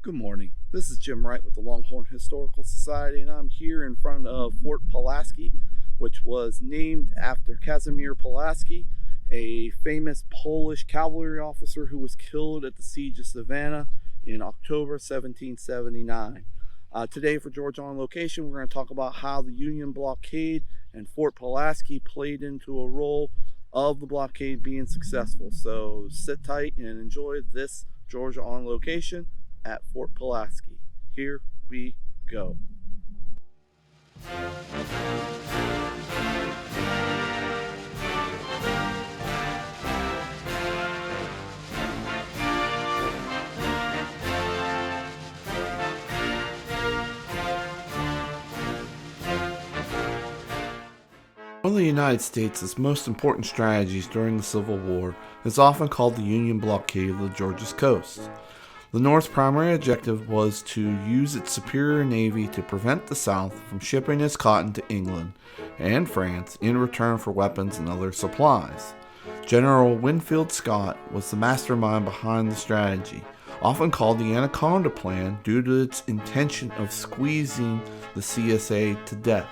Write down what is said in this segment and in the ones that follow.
Good morning. This is Jim Wright with the Longhorn Historical Society, and I'm here in front of Fort Pulaski, which was named after Casimir Pulaski, a famous Polish cavalry officer who was killed at the Siege of Savannah in October 1779. Today for Georgia on Location, we're going to talk about how the Union blockade and Fort Pulaski played into a role of the blockade being successful. So sit tight and enjoy this Georgia on Location at Fort Pulaski. Here we go. One of the United States' most important strategies during the Civil War is often called the Union blockade of the Georgia's coast. The North's primary objective was to use its superior navy to prevent the South from shipping its cotton to England and France in return for weapons and other supplies. General Winfield Scott was the mastermind behind the strategy, often called the Anaconda Plan due to its intention of squeezing the CSA to death.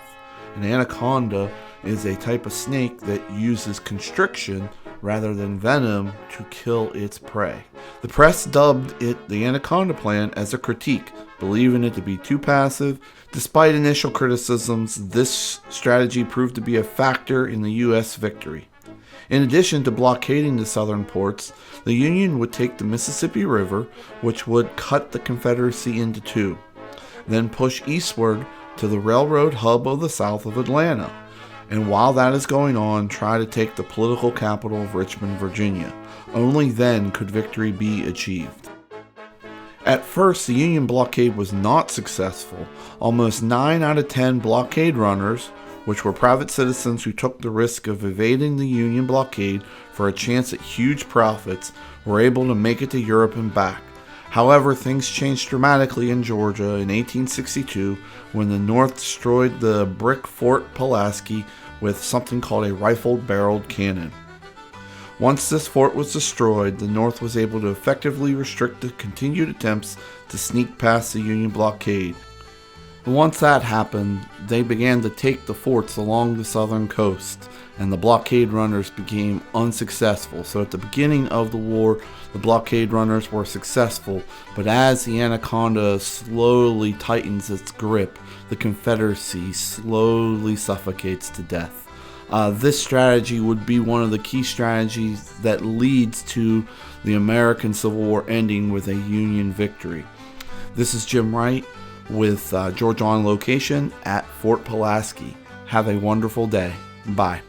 An anaconda is a type of snake that uses constriction rather than venom to kill its prey. The press dubbed it the Anaconda Plan as a critique, believing it to be too passive. Despite initial criticisms, this strategy proved to be a factor in the U.S. victory. In addition to blockading the southern ports, the Union would take the Mississippi River, which would cut the Confederacy into two, then push eastward to the railroad hub of the South of Atlanta, and while that is going on, try to take the political capital of Richmond, Virginia. Only then could victory be achieved. At first, the Union blockade was not successful. Almost 9 out of 10 blockade runners, which were private citizens who took the risk of evading the Union blockade for a chance at huge profits, were able to make it to Europe and back. However, things changed dramatically in Georgia in 1862 when the North destroyed the brick Fort Pulaski with something called a rifled-barreled cannon. Once this fort was destroyed, the North was able to effectively restrict the continued attempts to sneak past the Union blockade. Once that happened, they began to take the forts along the southern coast, and the blockade runners became unsuccessful. So at the beginning of the war, the blockade runners were successful, but as the Anaconda slowly tightens its grip, the Confederacy slowly suffocates to death. This strategy would be one of the key strategies that leads to the American Civil War ending with a Union victory. This is Jim Wright with Georgia on Location at Fort Pulaski. Have a wonderful day. Bye.